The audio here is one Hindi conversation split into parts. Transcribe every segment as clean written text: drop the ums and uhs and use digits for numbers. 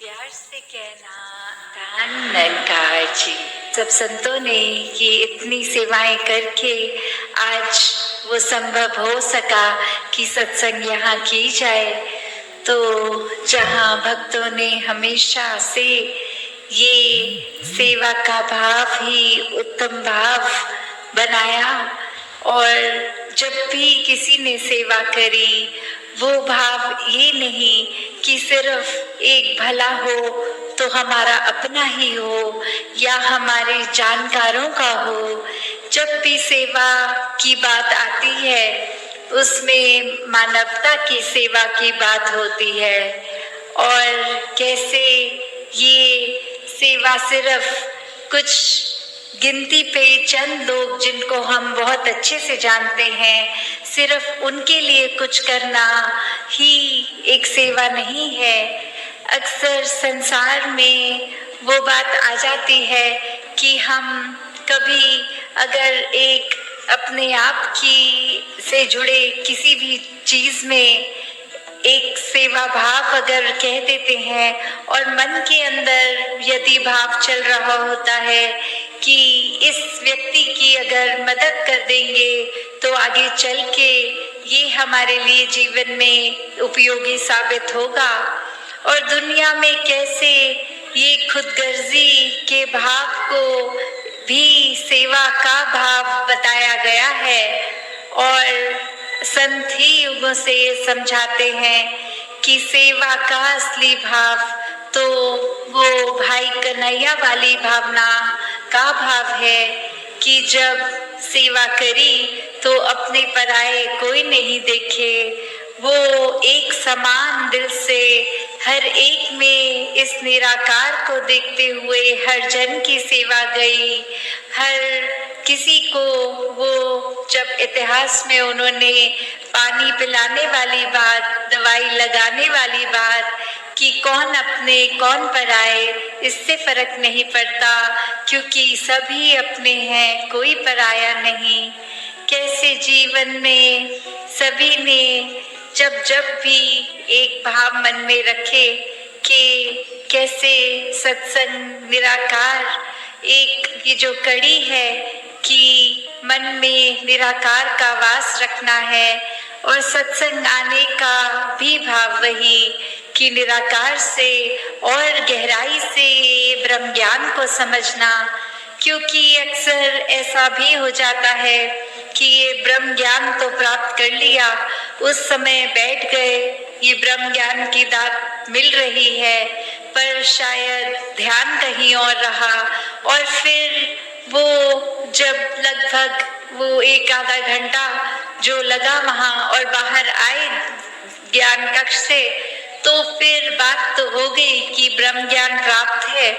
प्यार से कहना धन निरंकार जी। सब संतों ने ये इतनी सेवाएं करके आज वो संभव हो सका कि सत्संग यहाँ की जाए। तो जहाँ भक्तों ने हमेशा से ये सेवा का भाव ही उत्तम भाव बनाया और जब भी किसी ने सेवा करी वो भाव ये नहीं कि सिर्फ एक भला हो तो हमारा अपना ही हो या हमारे जानकारों का हो। जब भी सेवा की बात आती है उसमें मानवता की सेवा की बात होती है और कैसे ये सेवा सिर्फ कुछ गिनती पे चंद लोग जिनको हम बहुत अच्छे से जानते हैं सिर्फ उनके लिए कुछ करना ही एक सेवा नहीं है। अक्सर संसार में वो बात आ जाती है कि हम कभी अगर एक अपने आप की से जुड़े किसी भी चीज में एक सेवा भाव अगर कह देते हैं और मन के अंदर यदि भाव चल रहा होता है कि इस व्यक्ति की अगर मदद कर देंगे तो आगे चल के ये हमारे लिए जीवन में उपयोगी साबित होगा। और दुनिया में कैसे ये खुदगर्जी के भाव को भी सेवा का भाव बताया गया है और संत ही युगों से ये समझाते हैं कि सेवा का असली भाव तो वो भाई कन्हैया वाली भावना का भाव है कि जब सेवा करी तो अपने पराये कोई नहीं देखे। वो एक समान दिल से हर एक में इस निराकार को देखते हुए हर जन की सेवा गई। हर किसी को वो जब इतिहास में उन्होंने पानी पिलाने वाली बात, दवाई लगाने वाली बात कि कौन अपने कौन पराए इससे फर्क नहीं पड़ता क्योंकि सभी अपने हैं कोई पराया नहीं। कैसे जीवन में सभी ने जब जब भी एक भाव मन में रखे कि कैसे सत्संग निराकार एक ये जो कड़ी है कि मन में निराकार का वास रखना है और सत्संग आने का भी भाव वही कि निराकार से और गहराई से ब्रह्म ज्ञान को समझना। क्योंकि अक्सर ऐसा भी हो जाता है कि ये ब्रह्म ज्ञान तो प्राप्त कर लिया, उस समय बैठ गए, ये ब्रह्म ज्ञान की दात मिल रही है पर शायद ध्यान कहीं और रहा और फिर वो जब लगभग वो एक आधा घंटा जो लगा वहाँ और बाहर आए ज्ञान कक्ष से तो फिर बात तो हो गई कि ब्रह्म ज्ञान प्राप्त है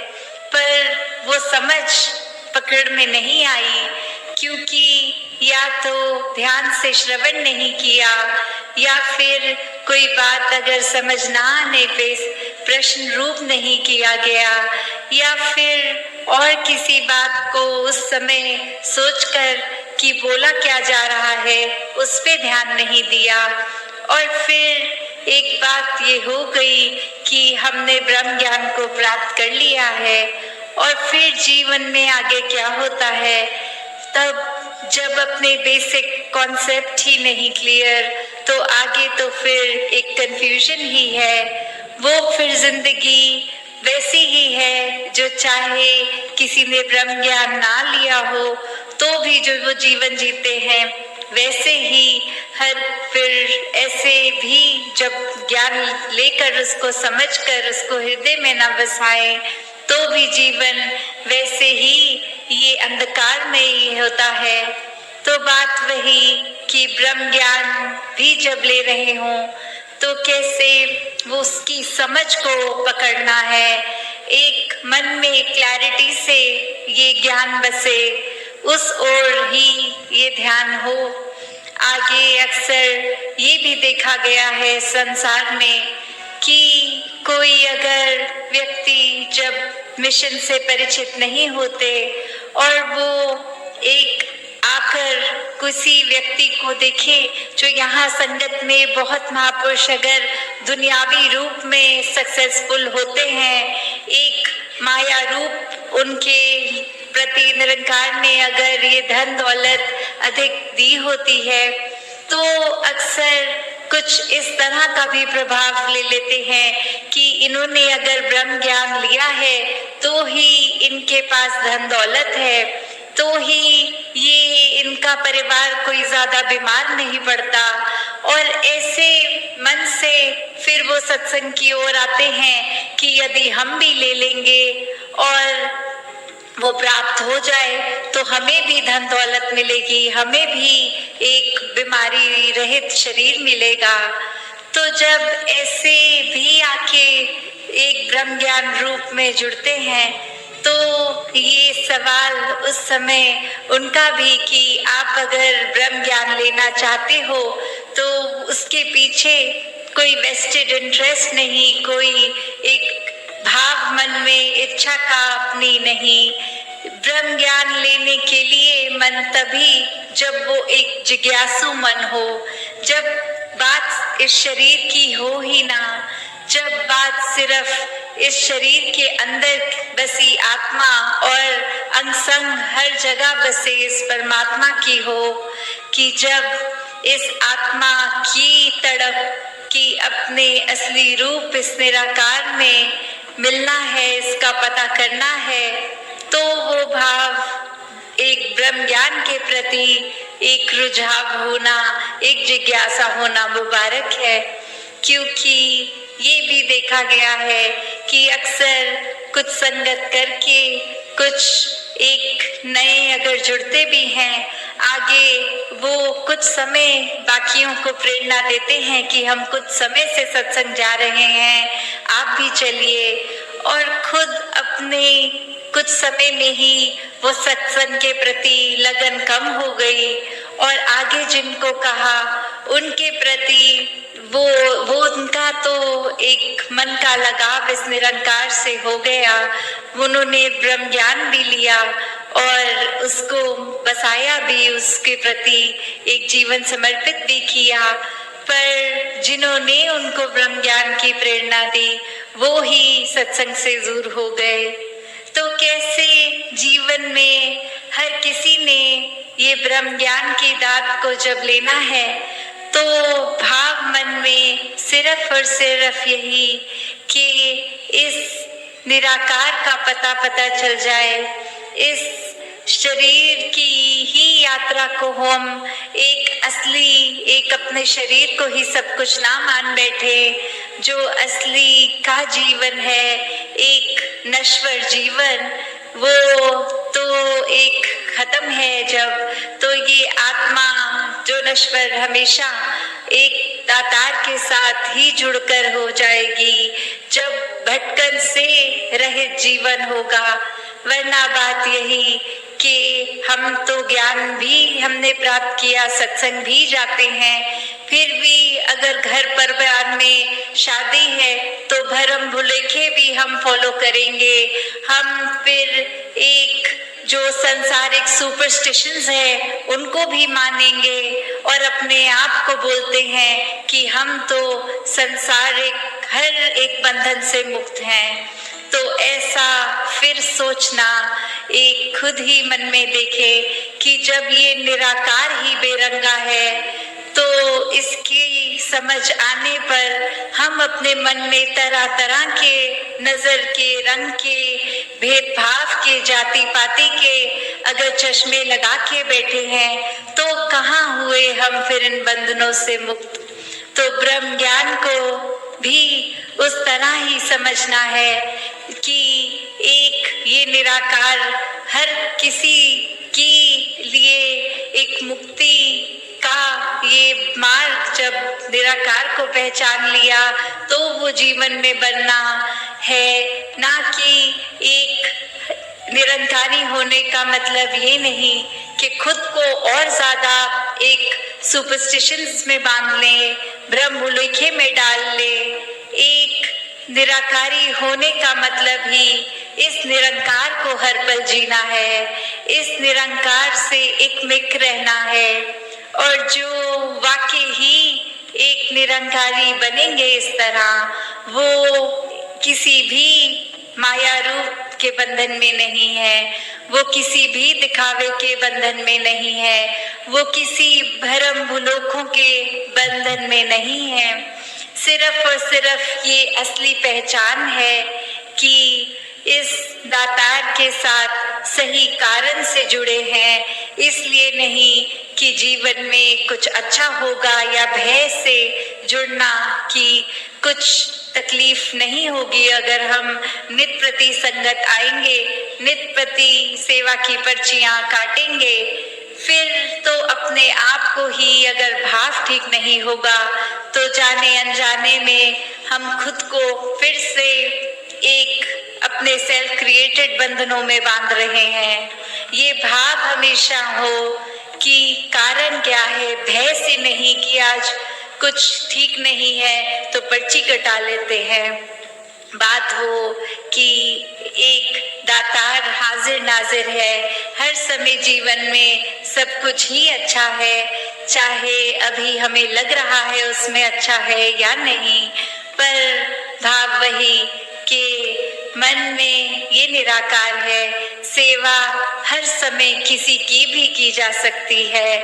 पर वो समझ पकड़ में नहीं आई क्योंकि या तो ध्यान से श्रवण नहीं किया या फिर कोई बात अगर समझ ना आने पे प्रश्न रूप नहीं किया गया या फिर और किसी बात को उस समय सोचकर कि बोला क्या जा रहा है उस पे ध्यान नहीं दिया और फिर एक बात ये हो गई कि हमने ब्रह्म ज्ञान को प्राप्त कर लिया है और फिर जीवन में आगे क्या होता है तब जब अपने बेसिक कॉन्सेप्ट ही नहीं क्लियर तो आगे तो फिर एक कंफ्यूजन ही है। वो फिर जिंदगी वैसी ही है जो चाहे किसी ने ब्रह्म ज्ञान ना लिया हो तो भी जो वो जीवन जीते हैं वैसे ही हर फिर ऐसे भी जब ज्ञान लेकर उसको समझकर उसको हृदय में न बसाए तो भी जीवन वैसे ही ये अंधकार में ही होता है। तो बात वही कि ब्रह्म ज्ञान भी जब ले रहे हों तो कैसे वो उसकी समझ को पकड़ना है, एक मन में क्लैरिटी से ये ज्ञान बसे उस ओर ही ये ध्यान हो। आगे अक्सर ये भी देखा गया है संसार में कि कोई अगर व्यक्ति जब मिशन से परिचित नहीं होते और वो एक आकर किसी व्यक्ति को देखे जो यहाँ संगत में बहुत महापुरुष अगर दुनियावी रूप में सक्सेसफुल होते हैं, एक माया रूप उनके प्रति निरंकार ने अगर ये धन दौलत अधिक दी होती है तो अक्सर कुछ इस तरह का भी प्रभाव ले लेते हैं कि इन्होंने अगर ब्रह्म ज्ञान लिया है तो ही इनके पास धन दौलत है, तो ही ये इनका परिवार कोई ज्यादा बीमार नहीं पड़ता। और ऐसे मन से फिर वो सत्संग की ओर आते हैं कि यदि हम भी ले लेंगे और वो प्राप्त हो जाए तो हमें भी धन दौलत मिलेगी, हमें भी एक बीमारी रहित शरीर मिलेगा। तो जब ऐसे भी आके एक ब्रह्म ज्ञान रूप में जुड़ते हैं तो ये सवाल उस समय उनका भी कि आप अगर ब्रह्म ज्ञान लेना चाहते हो तो उसके पीछे कोई वेस्टेड इंटरेस्ट नहीं, कोई एक भाव मन में इच्छा का अपनी नहीं। ब्रह्म ज्ञान लेने के लिए मन तभी जब वो एक जिज्ञासु मन हो, जब बात इस शरीर की हो ही ना, जब बात सिर्फ इस शरीर के अंदर बसी आत्मा और अंग संग हर जगह बसे इस परमात्मा की हो, कि जब इस आत्मा की तड़प कि अपने असली रूप इस निराकार में मिलना है, इसका पता करना है, तो वो भाव एक ब्रह्म ज्ञान के प्रति एक रुझाव होना, एक जिज्ञासा होना मुबारक है। क्योंकि ये भी देखा गया है कि अक्सर कुछ संगत करके कुछ एक नए अगर जुड़ते भी हैं, आगे वो कुछ समय बाकियों को प्रेरणा देते हैं कि हम कुछ समय से सत्संग जा रहे हैं, आप भी चलिए, और खुद अपने कुछ समय में ही वो सत्संग के प्रति लगन कम हो गई और आगे जिनको कहा उनके प्रति वो उनका तो एक मन का लगाव इस निरंकार से हो गया। उन्होंने ब्रह्म ज्ञान भी लिया और उसको बसाया भी, उसके प्रति एक जीवन समर्पित भी किया, पर जिन्होंने उनको ब्रह्म ज्ञान की प्रेरणा दी वो ही सत्संग से दूर हो गए। तो कैसे जीवन में हर किसी ने ये ब्रह्म ज्ञान की दात को जब लेना है तो भाव मन में सिर्फ और सिर्फ यही कि इस निराकार का पता चल जाए, इस शरीर की ही यात्रा को हम एक असली, एक अपने शरीर को ही सब कुछ ना मान बैठे, जो असली का जीवन है, एक नश्वर जीवन, वो तो एक खत्म है जब, तो ये आत्मा जो नश्वर हमेशा एक दातार के साथ ही जुड़कर हो जाएगी जब भटकन से रहित जीवन होगा। वरना बात यही कि हम तो ज्ञान भी हमने प्राप्त किया, सत्संग भी जाते हैं, फिर भी अगर घर परिवार में शादी है तो भरम भुलेखे भी हम फॉलो करेंगे। हम फिर एक जो संसारिक सुपरस्टिशंस है उनको भी मानेंगे और अपने आप को बोलते हैं कि हम तो संसारिक हर एक बंधन से मुक्त हैं। तो ऐसा फिर सोचना, एक खुद ही मन में देखे कि जब ये निराकार ही बेरंगा है तो इसकी समझ आने पर हम अपने मन में तरह तरह के नजर के, रंग के, भेदभाव के, जाति पाति के अगर चश्मे लगा के बैठे हैं तो कहाँ हुए हम फिर इन बंधनों से मुक्त। तो ब्रह्म ज्ञान को भी उस तरह ही समझना है कि एक ये निराकार हर किसी की लिए एक मुक्ति का ये मार्ग, जब निराकार को पहचान लिया तो वो जीवन में बनना है, ना कि एक निरंकारी होने का मतलब ये नहीं कि खुद को और ज्यादा एक सुपरस्टिशंस में बांध ले, भ्रम भुलेखे में डाल ले। एक निराकारी होने का मतलब ही इस निरंकार को हर पल जीना है, इस निरंकार से एक मिक रहना है, और जो वाकई ही एक निरंकारी बनेंगे इस तरह, वो किसी भी माया रूप के बंधन में नहीं है, वो किसी भी दिखावे के बंधन में नहीं है, वो किसी भरम भुलोकों के बंधन में नहीं है। सिर्फ और सिर्फ ये असली पहचान है कि इस दातार के साथ सही कारण से जुड़े हैं, इसलिए नहीं कि जीवन में कुछ अच्छा होगा या भय से जुड़ना कि कुछ तकलीफ नहीं होगी अगर हम नित प्रति संगत आएंगे, नित प्रति सेवा की पर्चियां काटेंगे। फिर तो अपने आप को ही अगर भाव ठीक नहीं होगा तो जाने अनजाने में हम खुद को फिर से एक अपने सेल्फ क्रिएटेड बंधनों में बांध रहे हैं। ये भाव हमेशा हो कि कारण क्या है, भय से नहीं कि आज कुछ ठीक नहीं है तो पर्ची कटा लेते हैं। बात हो कि एक दातार हाजिर नाजिर है, हर समय जीवन में सब कुछ ही अच्छा है, चाहे अभी हमें लग रहा है उसमें अच्छा है या नहीं, पर भाव वही कि मन में ये निराकार है। सेवा हर समय किसी की भी की जा सकती है,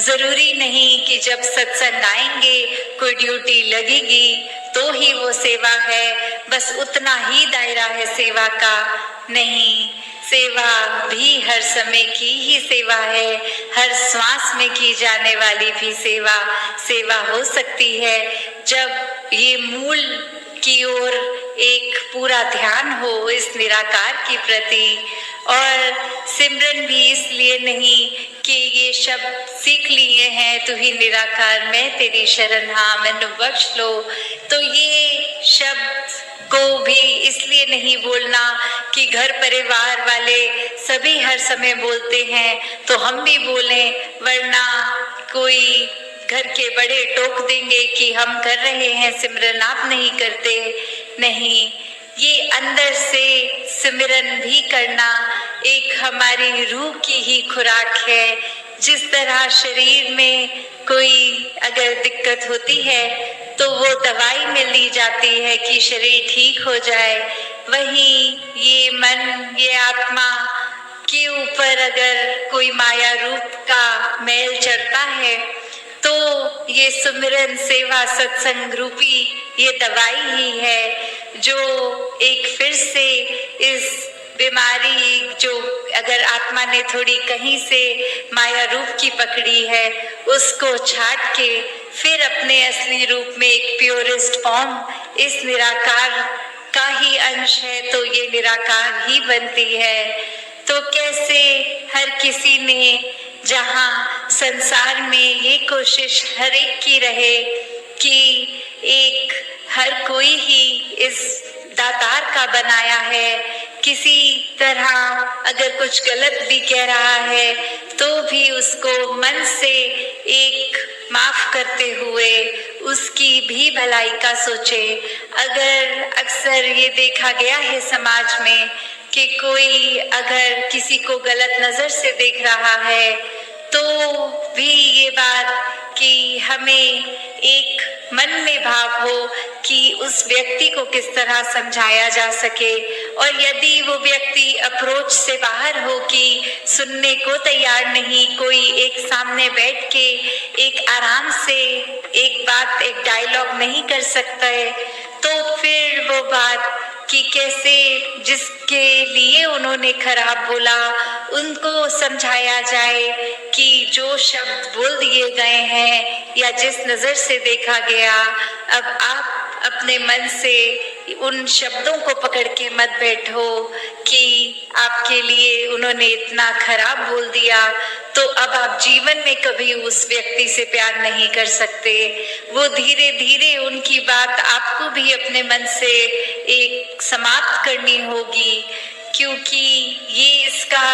जरूरी नहीं कि जब सत्संग आएंगे कोई ड्यूटी लगेगी तो ही वो सेवा है, बस उतना ही दायरा है सेवा का। नहीं, सेवा भी हर समय की ही सेवा है, हर श्वास में की जाने वाली भी सेवा हो सकती है जब ये मूल की ओर एक पूरा ध्यान हो इस निराकार के प्रति। और सिमरन भी इसलिए नहीं कि ये शब्द सीख लिए हैं, तू ही निराकार मैं तेरी शरण हाँ मैनू बख्श लो, तो ये शब्द को भी इसलिए नहीं बोलना कि घर परिवार वाले सभी हर समय बोलते हैं तो हम भी बोलें, वरना कोई घर के बड़े टोक देंगे कि हम कर रहे हैं सिमरन आप नहीं करते। नहीं, ये अंदर से सिमरन भी करना एक हमारी रूह की ही खुराक है। जिस तरह शरीर में कोई अगर दिक्कत होती है तो वो दवाई में ली जाती है कि शरीर ठीक हो जाए, वहीं ये मन ये आत्मा के ऊपर अगर कोई माया रूप का मैल चढ़ता है तो ये सुमिरन सेवा सत्संग रूपी ये दवाई ही है जो एक फिर से इस बीमारी जो अगर आत्मा ने थोड़ी कहीं से माया रूप की पकड़ी है उसको छाट के फिर अपने असली रूप में एक प्योरेस्ट फॉर्म इस निराकार का ही अंश है तो ये निराकार ही बनती है। तो कैसे हर किसी ने जहाँ संसार में ये कोशिश हर एक की रहे कि एक हर कोई ही इस दातार का बनाया है, किसी तरह अगर कुछ गलत भी कह रहा है तो भी उसको मन से एक माफ करते हुए उसकी भी भलाई का सोचे। अगर अक्सर ये देखा गया है समाज में कि कोई अगर किसी को गलत नजर से देख रहा है तो भी ये बात कि हमें एक मन में भाव हो कि उस व्यक्ति को किस तरह समझाया जा सके, और यदि वो व्यक्ति अप्रोच से बाहर हो कि सुनने को तैयार नहीं, कोई एक सामने बैठ के एक आराम से एक बात एक डायलॉग नहीं कर सकता है, तो फिर वो बात कि कैसे जिसके लिए उन्होंने खराब बोला उनको समझाया जाए कि जो शब्द बोल दिए गए हैं या जिस नजर से देखा गया, अब आप अपने मन से उन शब्दों को पकड़ के मत बैठो कि आपके लिए उन्होंने इतना खराब बोल दिया तो अब आप जीवन में कभी उस व्यक्ति से प्यार नहीं कर सकते। वो धीरे धीरे उनकी बात आपको भी अपने मन से एक समाप्त करनी होगी, क्योंकि ये इसका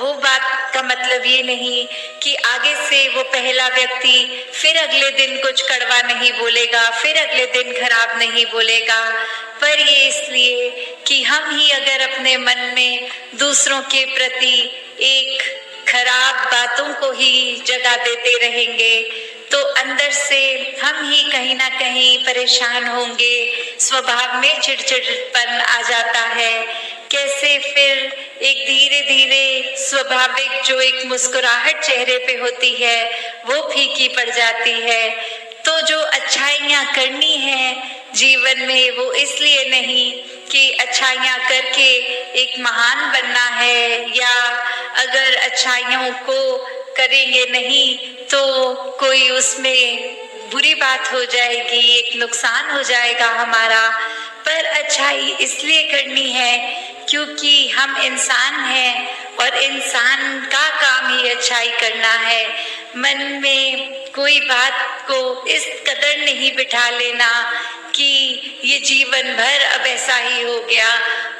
वो बात का मतलब ये नहीं कि आगे से वो पहला व्यक्ति फिर अगले दिन कुछ कड़वा नहीं बोलेगा, फिर अगले दिन खराब नहीं बोलेगा, पर ये इसलिए कि हम ही अगर अपने मन में दूसरों के प्रति एक खराब बातों को ही जगह देते रहेंगे तो अंदर से हम ही कहीं ना कहीं परेशान होंगे, स्वभाव में चिड़चिड़पन आ जाता है। कैसे फिर एक धीरे धीरे स्वाभाविक जो एक मुस्कुराहट चेहरे पे होती है वो फीकी पड़ जाती है। तो जो अच्छाइयाँ करनी है जीवन में वो इसलिए नहीं कि अच्छाइयाँ करके एक महान बनना है, या अगर अच्छाइयों को करेंगे नहीं तो कोई उसमें बुरी बात हो जाएगी, एक नुकसान हो जाएगा हमारा। पर अच्छाई इसलिए करनी है क्योंकि हम इंसान हैं और इंसान का काम ही अच्छाई करना है। मन में कोई बात को इस कदर नहीं बिठा लेना कि ये जीवन भर अब ऐसा ही हो गया,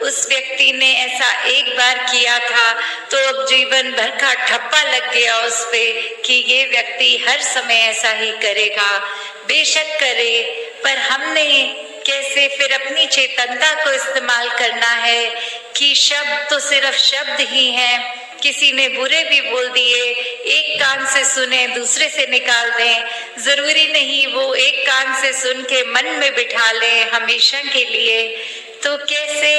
उस व्यक्ति ने ऐसा एक बार किया था तो अब जीवन भर का ठप्पा लग गया उस पे कि ये व्यक्ति हर समय ऐसा ही करेगा। बेशक करे, पर हमने कैसे फिर अपनी चेतनता को इस्तेमाल करना है कि शब्द तो सिर्फ शब्द ही हैं। किसी ने बुरे भी बोल दिए, एक कान से सुने दूसरे से निकाल दें, जरूरी नहीं वो एक कान से सुन के मन में बिठा लें हमेशा के लिए। तो कैसे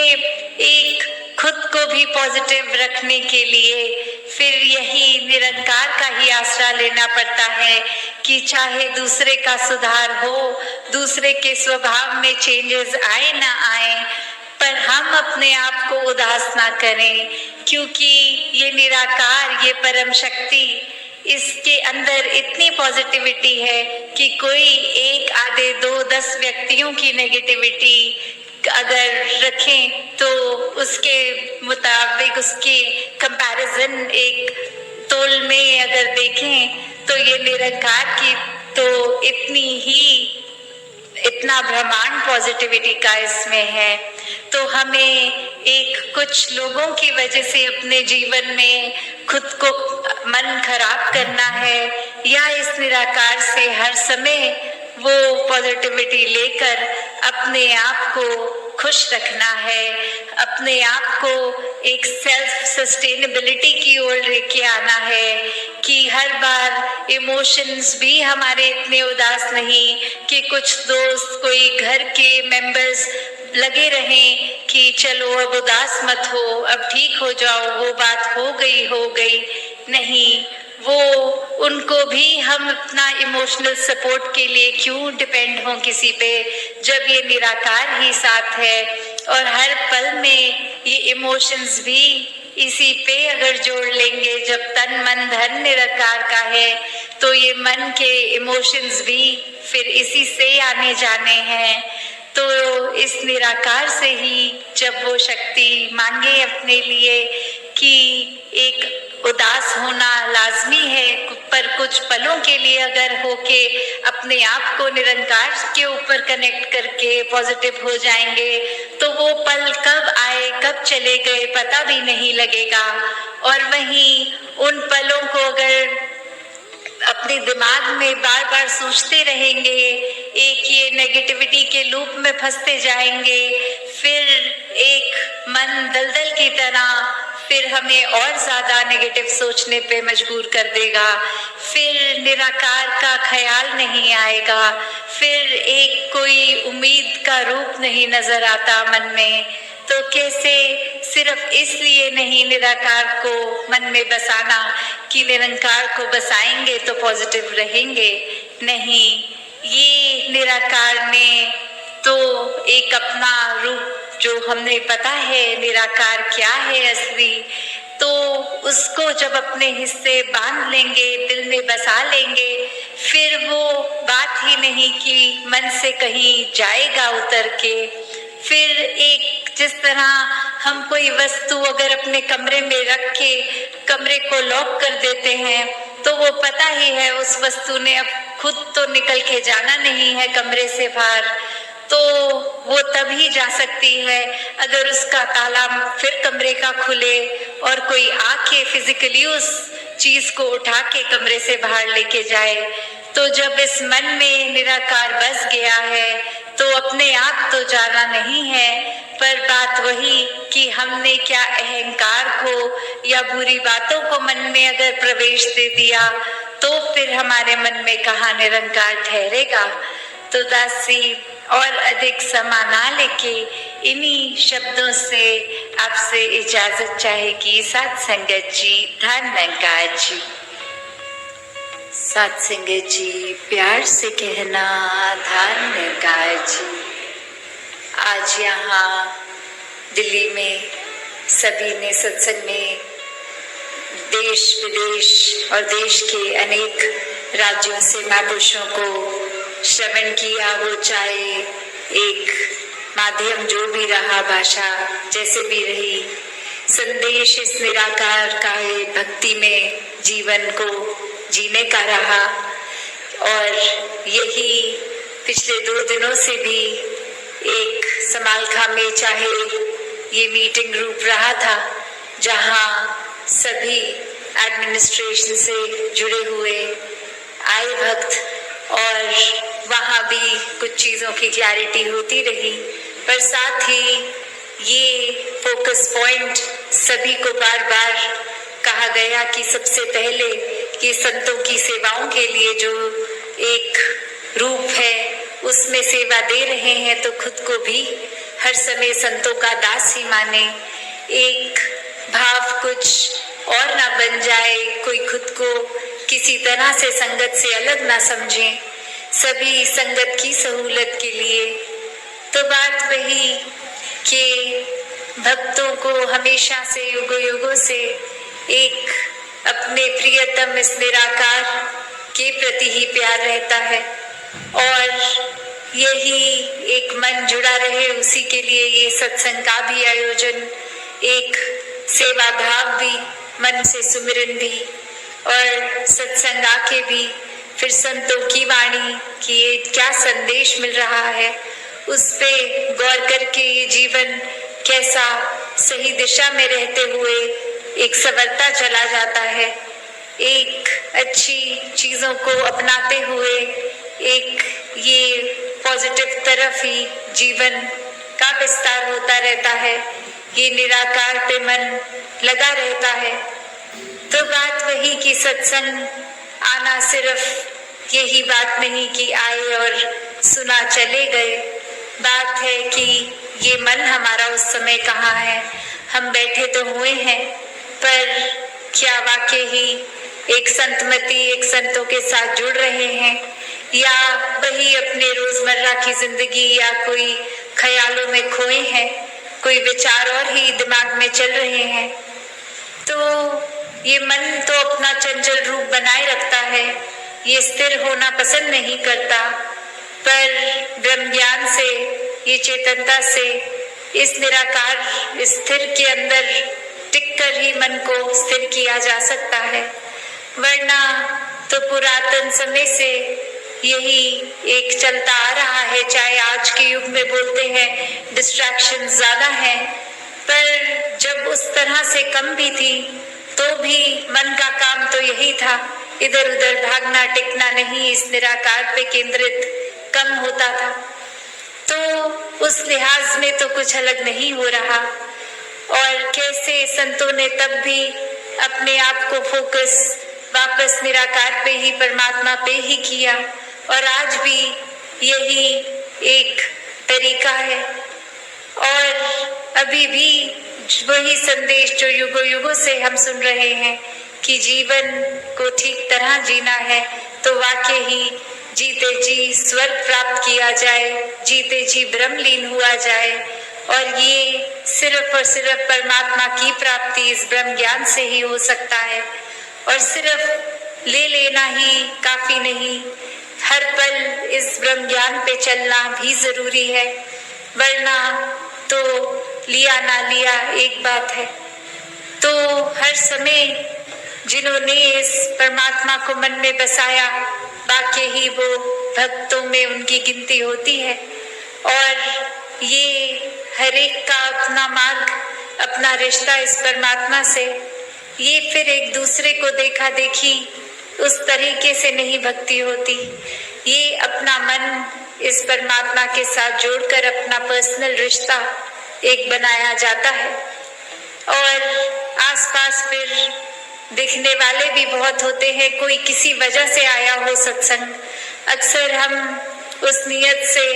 एक खुद को भी पॉजिटिव रखने के लिए फिर यही निरंकार का ही आसरा लेना पड़ता है कि चाहे दूसरे का सुधार हो, दूसरे के स्वभाव में चेंजेस आए ना आए, पर हम अपने आप को उदास ना करें, क्योंकि ये निराकार, ये परम शक्ति, इसके अंदर इतनी पॉजिटिविटी है कि कोई एक आधे 2-10 व्यक्तियों की नेगेटिविटी अगर रखें तो उसके मुताबिक उसकी कंपैरिजन एक तोल में अगर देखें तो ये निरंकार की तो इतना ब्रह्मांड पॉजिटिविटी का इसमें है। तो हमें एक कुछ लोगों की वजह से अपने जीवन में खुद को मन खराब करना है, या इस निराकार से हर समय वो पॉजिटिविटी लेकर अपने आप को खुश रखना है, अपने आप को एक सेल्फ सस्टेनेबिलिटी की ओर लेके आना है कि हर बार इमोशंस भी हमारे इतने उदास नहीं कि कुछ दोस्त, कोई घर के मेंबर्स लगे रहें कि चलो अब उदास मत हो, अब ठीक हो जाओ, वो बात हो गई नहीं, वो उनको भी हम अपना इमोशनल सपोर्ट के लिए क्यों डिपेंड हों किसी पे, जब ये निराकार ही साथ है। और हर पल में ये इमोशंस भी इसी पे अगर जोड़ लेंगे, जब तन मन धन निराकार का है तो ये मन के इमोशंस भी फिर इसी से आने जाने हैं। तो इस निराकार से ही जब वो शक्ति मांगे अपने लिए कि एक उदास होना लाजमी है, पर कुछ पलों के लिए अगर होके अपने आप को निरंकार के ऊपर कनेक्ट करके पॉजिटिव हो जाएंगे तो वो पल कब आए कब चले गए पता भी नहीं लगेगा। और वहीं उन पलों को अगर अपने दिमाग में बार बार सोचते रहेंगे, एक ये नेगेटिविटी के लूप में फंसते जाएंगे, फिर एक मन दलदल की तरह फिर हमें और ज्यादा नेगेटिव सोचने पे मजबूर कर देगा, फिर निराकार का ख्याल नहीं आएगा, फिर एक कोई उम्मीद का रूप नहीं नजर आता मन में। तो कैसे सिर्फ इसलिए नहीं निराकार को मन में बसाना कि निरंकार को बसाएंगे तो पॉजिटिव रहेंगे, नहीं, ये निराकार ने तो एक अपना रूप जो हमने पता है निराकार क्या है असली, तो उसको जब अपने हिस्से बांध लेंगे, दिल में बसा लेंगे, फिर वो बात ही नहीं कि मन से कहीं जाएगा उतर के। फिर एक जिस तरह हम कोई वस्तु अगर अपने कमरे में रख के कमरे को लॉक कर देते हैं तो वो पता ही है उस वस्तु ने अब खुद तो निकल के जाना नहीं है कमरे से बाहर, तो वो तभी जा सकती है अगर उसका ताला फिर कमरे का खुले और कोई आके फिजिकली उस चीज को उठा के कमरे से बाहर लेके जाए। तो जब इस मन में निराकार बस गया है तो अपने आप तो जाना नहीं है, पर बात वही कि हमने क्या अहंकार को या बुरी बातों को मन में अगर प्रवेश दे दिया तो फिर हमारे मन में कहाँ निरंकार ठहरेगा। तो दासी और अधिक समा ना लेके इन्हीं शब्दों से आपसे इजाजत चाहेगी साध संगत जी, धन निरंकार जी। साध संगत जी प्यार से कहना धन निरंकार जी। आज यहाँ दिल्ली में सभी ने सत्संग में देश विदेश और देश के अनेक राज्यों से महापुरुषों को श्रवण किया। वो चाहे एक माध्यम जो भी रहा, भाषा जैसे भी रही, संदेश इस निराकार का भक्ति में जीवन को जीने का रहा। और यही पिछले 2 दिनों से भी एक समालखा में चाहे ये मीटिंग ग्रुप रहा था, जहाँ सभी एडमिनिस्ट्रेशन से जुड़े हुए आए भक्त, और वहाँ भी कुछ चीज़ों की क्लैरिटी होती रही। पर साथ ही ये फोकस पॉइंट सभी को बार बार कहा गया कि सबसे पहले ये संतों की सेवाओं के लिए जो एक रूप है उसमें सेवा दे रहे हैं, तो खुद को भी हर समय संतों का दास ही माने। एक भाव कुछ और ना बन जाए, कोई खुद को किसी तरह से संगत से अलग ना समझे, सभी संगत की सहूलत के लिए। तो बात वही कि भक्तों को हमेशा से युगों युगों से एक अपने प्रियतम इस निराकार के प्रति ही प्यार रहता है, और यही एक मन जुड़ा रहे उसी के लिए ये सत्संग का भी आयोजन, एक सेवा भाव भी, मन से सुमिरन भी, और सत्संग आके भी फिर संतों की वाणी कि ये क्या संदेश मिल रहा है उस पे गौर करके ये जीवन कैसा सही दिशा में रहते हुए एक सवरता चला जाता है। एक अच्छी चीजों को अपनाते हुए एक ये पॉजिटिव तरफ ही जीवन का विस्तार होता रहता है, ये निराकार पे मन लगा रहता है। तो बात वही कि सत्संग आना सिर्फ यही बात नहीं कि आए और सुना चले गए, बात है कि ये मन हमारा उस समय कहाँ है। हम बैठे तो हुए हैं, पर क्या वाकई ही एक संतमती एक संतों के साथ जुड़ रहे हैं, या वही अपने रोजमर्रा की जिंदगी या कोई ख्यालों में खोए हैं, कोई विचार और ही दिमाग में चल रहे हैं। तो ये मन तो अपना चंचल रूप बनाए रखता है, ये स्थिर होना पसंद नहीं करता, पर ब्रह्म ज्ञान से, ये चेतनता से, इस निराकार स्थिर के अंदर टिककर ही मन को स्थिर किया जा सकता है। वरना तो पुरातन समय से यही एक चलता आ रहा है। चाहे आज के युग में बोलते हैं डिस्ट्रैक्शन ज्यादा है, पर जब उस तरह से कम भी थी तो भी मन का काम तो यही था, इधर उधर भागना टिकना नहीं, इस निराकार पे केंद्रित कम होता था। तो उस लिहाज में तो कुछ अलग नहीं हो रहा। और कैसे संतों ने तब भी अपने आप को फोकस वापस निराकार पे ही, परमात्मा पे ही किया, और आज भी यही एक तरीका है। और अभी भी वही संदेश जो युगों युगों से हम सुन रहे हैं कि जीवन को ठीक तरह जीना है तो वाकई ही जीते जी स्वर्ग प्राप्त किया जाए, जीते जी ब्रह्मलीन हुआ जाए, और ये सिर्फ और सिर्फ परमात्मा की प्राप्ति इस ब्रह्म ज्ञान से ही हो सकता है। और सिर्फ ले लेना ही काफी नहीं, हर पल इस ब्रह्म ज्ञान पे चलना भी जरूरी है, वरना तो लिया ना लिया एक बात है। तो हर समय जिन्होंने इस परमात्मा को मन में बसाया, वाकई ही वो भक्तों में उनकी गिनती होती है। और ये हर एक का अपना मार्ग, अपना रिश्ता इस परमात्मा से, ये फिर एक दूसरे को देखा देखी उस तरीके से नहीं भक्ति होती। ये अपना मन इस परमात्मा के साथ जोड़कर अपना पर्सनल रिश्ता एक बनाया जाता है। और आसपास फिर दिखने वाले भी बहुत होते हैं, कोई किसी वजह से आया हो सत्संग। अक्सर हम उस नियत से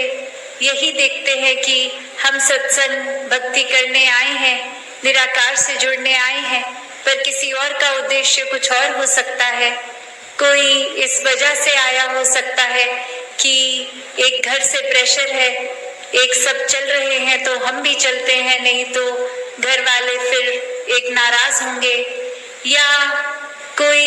यही देखते हैं कि हम सत्संग भक्ति करने आए हैं, निराकार से जुड़ने आए हैं, पर किसी और का उद्देश्य कुछ और हो सकता है। कोई इस वजह से आया हो सकता है कि एक घर से प्रेशर है, एक सब चल रहे हैं तो हम भी चलते हैं, नहीं तो घर वाले फिर एक नाराज होंगे, या कोई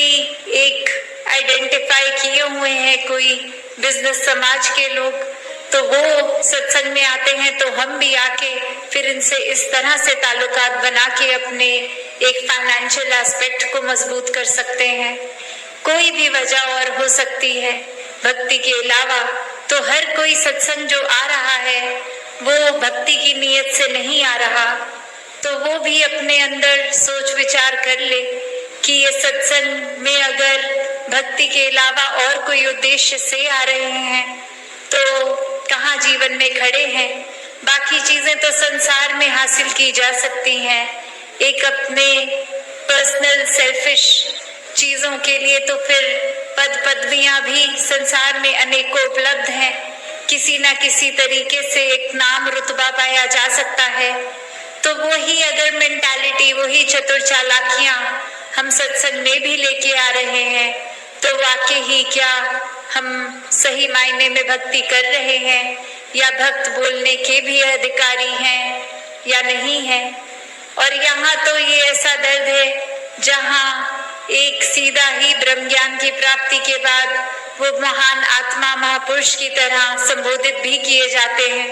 एक आइडेंटिफाई किए हुए हैं कोई बिजनेस समाज के लोग, तो वो सत्संग में आते हैं तो हम भी आके फिर इनसे इस तरह से ताल्लुकात बना के अपने एक फाइनेंशियल एस्पेक्ट को मजबूत कर सकते हैं। कोई भी वजह और हो सकती है भक्ति के अलावा। तो हर कोई सत्संग जो आ रहा है वो भक्ति की नीयत से नहीं आ रहा, तो वो भी अपने अंदर सोच विचार कर ले कि ये सत्संग में अगर भक्ति के अलावा और कोई उद्देश्य से आ रहे हैं तो कहाँ जीवन में खड़े हैं। बाकी चीजें तो संसार में हासिल की जा सकती हैं, एक अपने पर्सनल सेल्फिश चीजों के लिए तो फिर पद पदवियां भी संसार में अनेकों उपलब्ध हैं, किसी ना किसी तरीके से एक नाम रुतबा पाया जा सकता है। तो वही अगर मेंटालिटी, वही चतुर चालाकियां हम सत्संग में भी लेके आ रहे हैं तो वाकई ही क्या हम सही मायने में भक्ति कर रहे हैं, या भक्त बोलने के भी अधिकारी हैं या नहीं है। और यहाँ तो ये ऐसा दर्द है जहाँ एक सीधा ही ब्रह्म ज्ञान की प्राप्ति के बाद वो महान आत्मा महापुरुष की तरह संबोधित भी किए जाते हैं।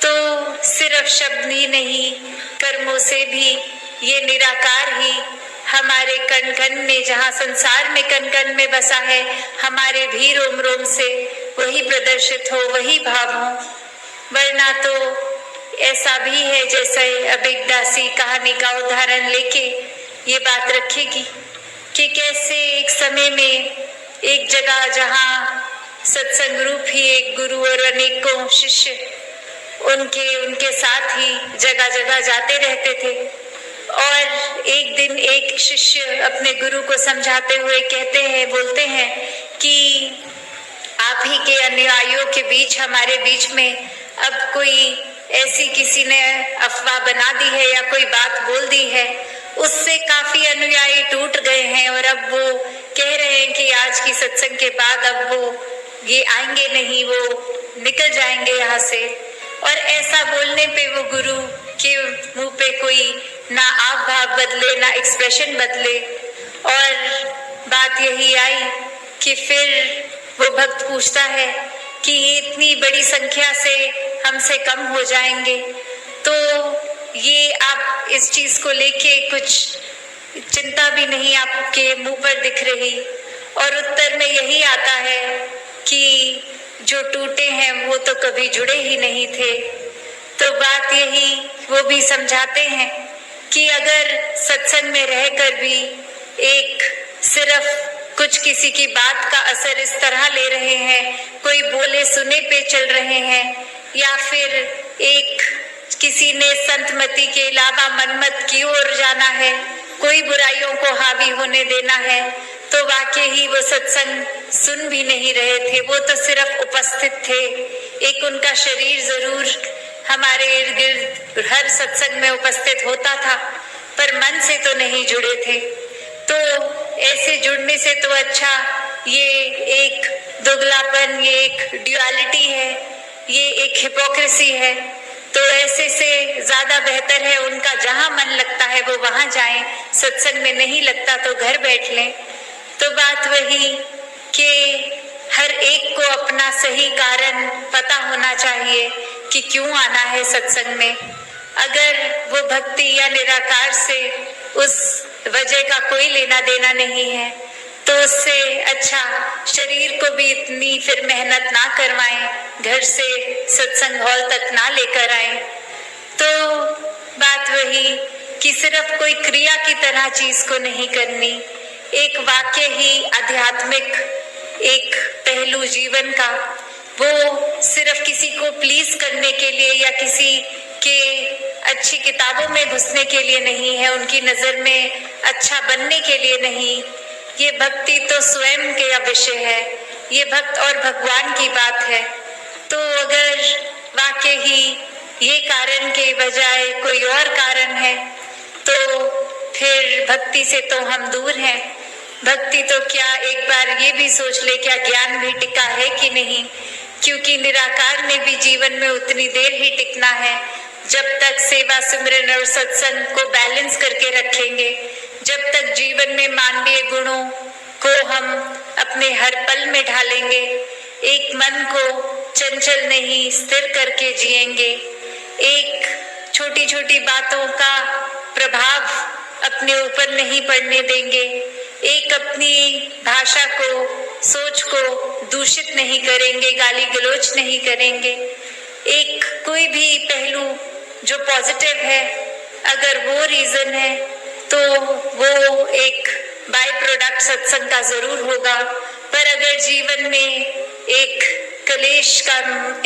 तो सिर्फ शब्द ही नहीं, कर्मों से भी ये निराकार ही हमारे कण कण में, जहाँ संसार में कण कण में बसा है, हमारे भी रोम रोम से वही प्रदर्शित हो, वही भाव हो। वरना तो ऐसा भी है जैसे अब एक दासी कहानी का उदाहरण लेके ये बात रखेगी कि कैसे एक समय में एक जगह जहाँ सत्संग रूप ही एक गुरु और अनेकों शिष्य उनके साथ ही जगह जगह जाते रहते थे। और एक दिन एक शिष्य अपने गुरु को समझाते हुए बोलते हैं कि आप ही के अनुयायियों के बीच, हमारे बीच में अब कोई ऐसी किसी ने अफवाह बना दी है या कोई बात बोल दी है, उससे काफी अनुयायी टूट गए हैं और अब वो कह रहे हैं कि आज की सत्संग के बाद अब वो ये आएंगे नहीं, वो निकल जाएंगे यहाँ से। और ऐसा बोलने पे वो गुरु के मुंह पे कोई ना आव भाव बदले, ना एक्सप्रेशन बदले, और बात यही आई कि फिर वो भक्त पूछता है कि इतनी बड़ी संख्या से हमसे कम हो जाएंगे, तो ये आप इस चीज को लेके कुछ चिंता भी नहीं आपके मुंह पर दिख रही। और उत्तर में यही आता है कि जो टूटे हैं वो तो कभी जुड़े ही नहीं थे। तो बात यही वो भी समझाते हैं कि अगर सत्संग में रहकर भी एक सिर्फ कुछ किसी की बात का असर इस तरह ले रहे हैं, कोई बोले सुने पे चल रहे हैं, या फिर एक किसी ने संतमति के अलावा मनमत की ओर जाना है, कोई बुराइयों को हावी होने देना है, तो वाकई ही वो सत्संग सुन भी नहीं रहे थे, वो तो सिर्फ उपस्थित थे। एक उनका शरीर जरूर हमारे इर्द गिर्द हर सत्संग में उपस्थित होता था, पर मन से तो नहीं जुड़े थे। तो ऐसे जुड़ने से तो अच्छा ये एक दुगलापन, ये एक ड्युअलिटी है, ये एक हिपोक्रेसी है। तो ऐसे से ज्यादा बेहतर है उनका जहां मन लगता है वो वहां जाएं, सत्संग में नहीं लगता तो घर बैठ लें। तो बात वही कि हर एक को अपना सही कारण पता होना चाहिए कि क्यों आना है सत्संग में। अगर वो भक्ति या निराकार से उस वजह का कोई लेना देना नहीं है तो उससे अच्छा शरीर को भी इतनी फिर मेहनत ना करवाएं, घर से सत्संग हॉल तक ना लेकर आए। तो बात वही कि सिर्फ कोई क्रिया की तरह चीज को नहीं करनी, एक वाक्य ही आध्यात्मिक एक पहलू जीवन का, वो सिर्फ किसी को प्लीज करने के लिए या किसी के अच्छी किताबों में घुसने के लिए नहीं है, उनकी नजर में अच्छा बनने के लिए नहीं। ये भक्ति तो स्वयं का विषय है, ये भक्त और भगवान की बात है। तो अगर वाकई ही ये कारण के बजाय कोई और कारण है तो फिर भक्ति से तो हम दूर हैं। भक्ति तो क्या, एक बार ये भी सोच ले, क्या ज्ञान भी टिका है कि नहीं? क्योंकि निराकार में भी जीवन में उतनी देर ही टिकना है जब तक सेवा सिमरन और सत्संग को बैलेंस करके रखेंगे, जब तक जीवन में मानवीय गुणों को हम अपने हर पल में ढालेंगे, एक मन को चंचल नहीं स्थिर करके जिएंगे, एक छोटी छोटी बातों का प्रभाव अपने ऊपर नहीं पड़ने देंगे, एक अपनी भाषा को, सोच को दूषित नहीं करेंगे, गाली गलौज नहीं करेंगे, एक कोई भी पहलू जो पॉजिटिव है, अगर वो रीजन है तो वो एक बाय प्रोडक्ट सत्संग का जरूर होगा। पर अगर जीवन में एक कलेश का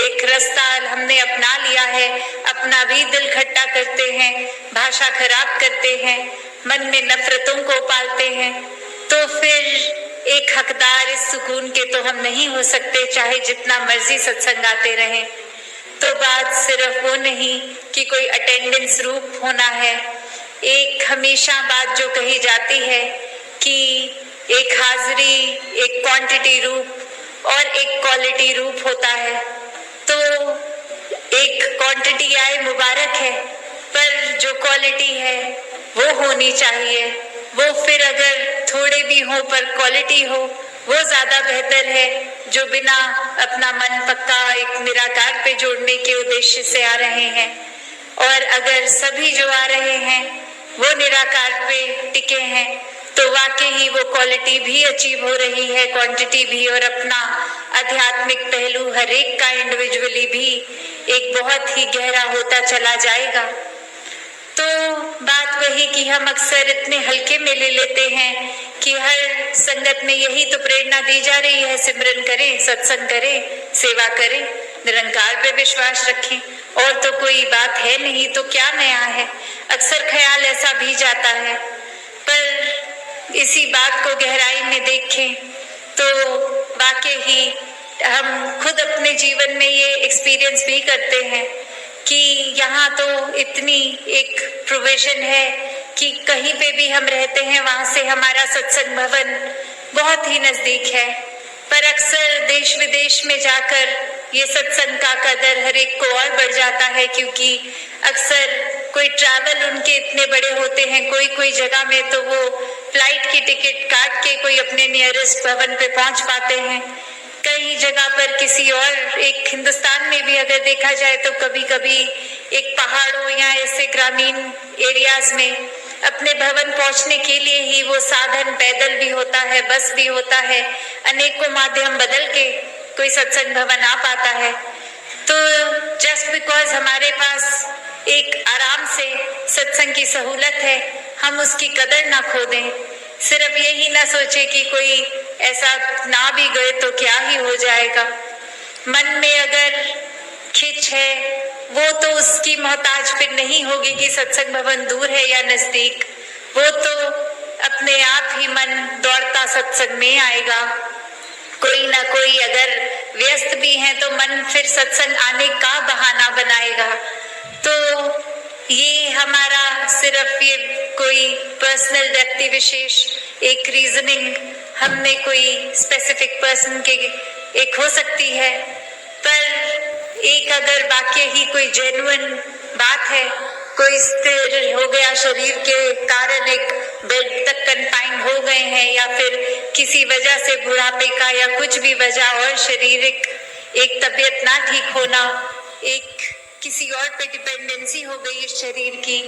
एक रास्ता हमने अपना लिया है, अपना भी दिल खट्टा करते हैं, भाषा खराब करते हैं, मन में नफरतों को पालते हैं, तो फिर एक हकदार इस सुकून के तो हम नहीं हो सकते, चाहे जितना मर्जी सत्संग आते रहें। तो बात सिर्फ वो नहीं कि कोई अटेंडेंस रूप होना है। एक हमेशा बात जो कही जाती है कि एक हाजिरी एक क्वांटिटी रूप और एक क्वालिटी रूप होता है। तो एक क्वांटिटी आए मुबारक है, पर जो क्वालिटी है वो होनी चाहिए। वो फिर अगर थोड़े भी हो पर क्वालिटी हो, वो ज्यादा बेहतर है, जो बिना अपना मन पक्का एक निराकार पे जोड़ने के उद्देश्य से आ रहे हैं। और अगर सभी जो आ रहे हैं वो निराकार पे टिके हैं तो वाकई ही वो क्वालिटी भी अचीव हो रही है, क्वांटिटी भी, और अपना आध्यात्मिक पहलू हर एक का इंडिविजुअली भी एक बहुत ही गहरा होता चला जाएगा। तो बात वही कि हम अक्सर इतने हल्के में ले लेते हैं कि हर संगत में यही तो प्रेरणा दी जा रही है, सिमरन करें, सत्संग करें, सेवा करें, निरंकार पे विश्वास रखें, और तो कोई बात है नहीं, तो क्या नया है। अक्सर ख्याल ऐसा भी जाता है। पर इसी बात को गहराई में देखें तो वाकई ही हम खुद अपने जीवन में ये एक्सपीरियंस भी करते हैं कि यहाँ तो इतनी एक प्रोविजन है कि कहीं पे भी हम रहते हैं वहां से हमारा सत्संग भवन बहुत ही नजदीक है। पर अक्सर देश विदेश में जाकर ये सत्संग का कदर हर एक को और बढ़ जाता है, क्योंकि अक्सर कोई ट्रैवल उनके इतने बड़े होते हैं, कोई कोई जगह में तो वो फ्लाइट की टिकट काट के कोई अपने नियरेस्ट भवन पे पहुंच पाते हैं। कई जगह पर किसी और एक हिंदुस्तान में भी अगर देखा जाए तो कभी कभी एक पहाड़ों या ऐसे ग्रामीण एरियाज में अपने भवन पहुंचने के लिए ही वो साधन पैदल भी होता है, बस भी होता है, अनेकों माध्यम बदल के कोई सत्संग भवन आ पाता है। तो जस्ट बिकॉज हमारे पास एक आराम से सत्संग की सहूलत है, हम उसकी कदर ना खो दें। सिर्फ यही ना सोचे कि कोई ऐसा ना भी गए तो क्या ही हो जाएगा। मन में अगर खिंच है वो तो उसकी मोहताज फिर नहीं होगी कि सत्संग भवन दूर है या नजदीक, वो तो अपने आप ही मन दौड़ता सत्संग में आएगा। कोई ना कोई अगर व्यस्त भी है तो मन फिर सत्संग आने का बहाना बनाएगा। तो ये हमारा सिर्फ ये कोई पर्सनल व्यक्ति विशेष एक रीजनिंग हमने कोई स्पेसिफिक पर्सन के एक हो सकती है, पर एक अगर वाकई ही कोई जेन्युइन बात है, कोई स्थिर हो गया शरीर के कारण एक बेड तक कन्फाइन हो गए हैं, या फिर किसी वजह से बुढ़ापे का या कुछ भी वजह और शारीरिक एक तबीयत ना ठीक होना, एक किसी और पे डिपेंडेंसी हो गई इस शरीर की,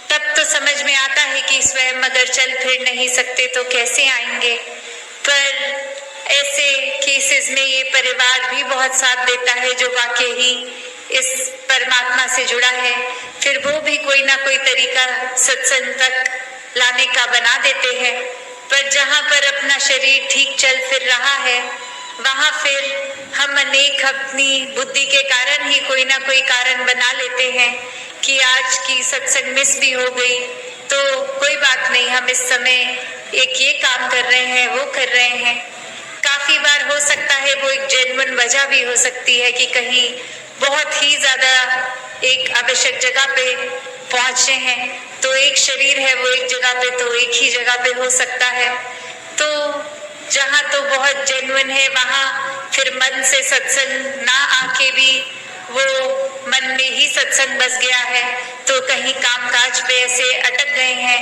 तब तो समझ में आता है कि स्वयं अगर चल फिर नहीं सकते तो कैसे आएंगे। पर ऐसे केसेस में ये परिवार भी बहुत साथ देता है जो वाकई ही इस परमात्मा से जुड़ा है, फिर वो भी कोई ना कोई तरीका सत्संग तक लाने का बना देते हैं। पर जहाँ पर अपना शरीर ठीक चल फिर रहा है वहां फिर हम अनेक अपनी बुद्धि के कारण ही कोई ना कोई कारण बना लेते हैं कि आज की सत्संग मिस भी हो गई, तो कोई बात नहीं, हम इस समय एक ये काम कर रहे हैं, वो कर रहे हैं। काफी बार हो सकता है वो एक जेन्युइन वजह भी हो सकती है कि कहीं बहुत ही ज्यादा एक आवश्यक जगह पे पहुंचे हैं, तो एक शरीर है वो एक जगह पे, तो एक ही जगह पे हो सकता है। तो जहाँ तो बहुत जेन्युइन है वहाँ फिर मन से सत्संग ना आके भी वो मन में ही सत्संग बस गया है, तो कहीं कामकाज पे ऐसे अटक गए हैं,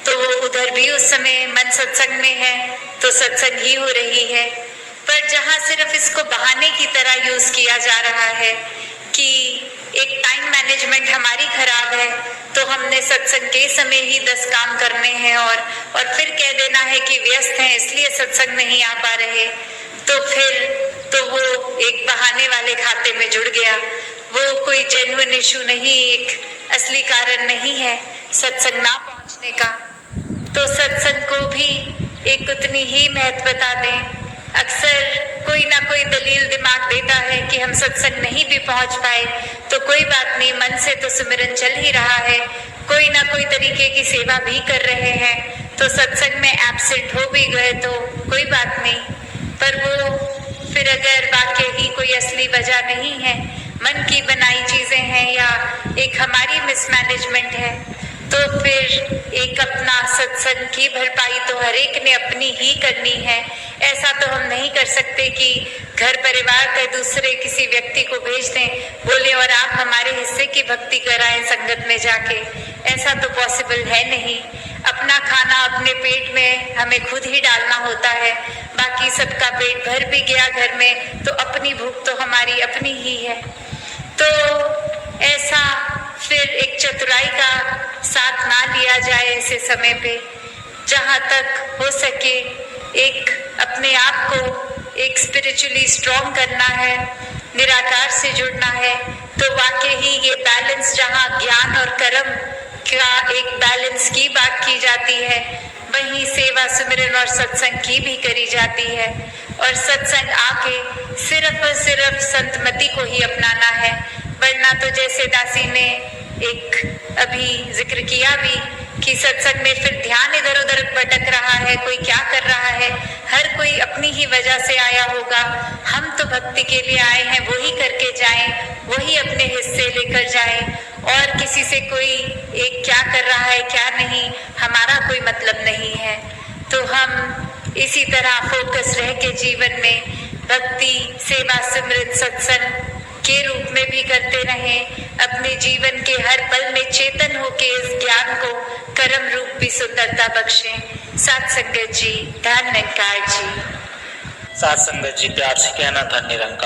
तो वो उधर भी उस समय मन सत्संग में है, तो सत्संग ही हो रही है। पर जहाँ सिर्फ इसको बहाने की तरह यूज किया जा रहा है कि एक टाइम मैनेजमेंट हमारी खराब है, तो हमने सत्संग के समय ही 10 काम करने हैं और फिर कह देना है कि व्यस्त हैं इसलिए सत्संग नहीं आ पा रहे, तो फिर तो वो एक बहाने वाले खाते में जुड़ गया। वो कोई जेन्युइन इशू नहीं, एक असली कारण नहीं है सत्संग ना पहुंचने का। तो सत्संग को भी एक उतनी ही महत्वता दें। अक्सर कोई ना कोई दलील दिमाग देता है कि हम सत्संग नहीं भी पहुंच पाए तो कोई बात नहीं, मन से तो सुमिरन चल ही रहा है, कोई ना कोई तरीके की सेवा भी कर रहे हैं, तो सत्संग में एब्सेंट हो भी गए तो कोई बात नहीं। पर वो फिर अगर वाकई ही कोई असली वजह नहीं है, मन की बनाई चीजें हैं या एक हमारी मिसमैनेजमेंट है, तो फिर एक अपना सत्संग की भरपाई तो हर एक ने अपनी ही करनी है। ऐसा तो हम नहीं कर सकते कि घर परिवार के दूसरे किसी व्यक्ति को भेज दें, बोले और आप हमारे हिस्से की भक्ति कराएं संगत में जाके, ऐसा तो पॉसिबल है नहीं। अपना खाना अपने पेट में हमें खुद ही डालना होता है, बाकी सबका पेट भर भी गया घर में तो अपनी भूख तो हमारी अपनी ही है। तो ऐसा फिर एक चतुराई का साथ ना लिया जाए ऐसे समय पे, जहाँ तक हो सके एक अपने आप को एक स्पिरिचुअली स्ट्रॉन्ग करना है, निराकार से जुड़ना है, तो वाकई ही ये बैलेंस जहाँ ज्ञान और कर्म का एक बैलेंस की बात की जाती है, वहीं सेवा सुमिरन और सत्संग की भी करी जाती है। और सत्संग आके सिर्फ और सिर्फ संतमति को ही अपनाना है, वरना तो जैसे दासी ने एक अभी जिक्र किया भी कि सत्संग में फिर ध्यान इधर उधर भटक रहा है, कोई क्या कर रहा है, हर कोई अपनी ही वजह से आया होगा। हम तो भक्ति के लिए आए हैं, वही करके जाएं, वही अपने हिस्से लेकर जाएं, और किसी से कोई एक क्या कर रहा है क्या नहीं हमारा कोई मतलब नहीं है। तो हम इसी तरह फोकस रह के जीवन में भक्ति सेवा सिमरन सत्संग के रूप में भी करते रहें, अपने जीवन के हर पल में चेतन होके इस ज्ञान को कर्म रूप भी सुंदरता बख्शें। साथ संगत जी, धन निरंकार जी। साथ संगत जी, प्यार से कहना धन निरंकार।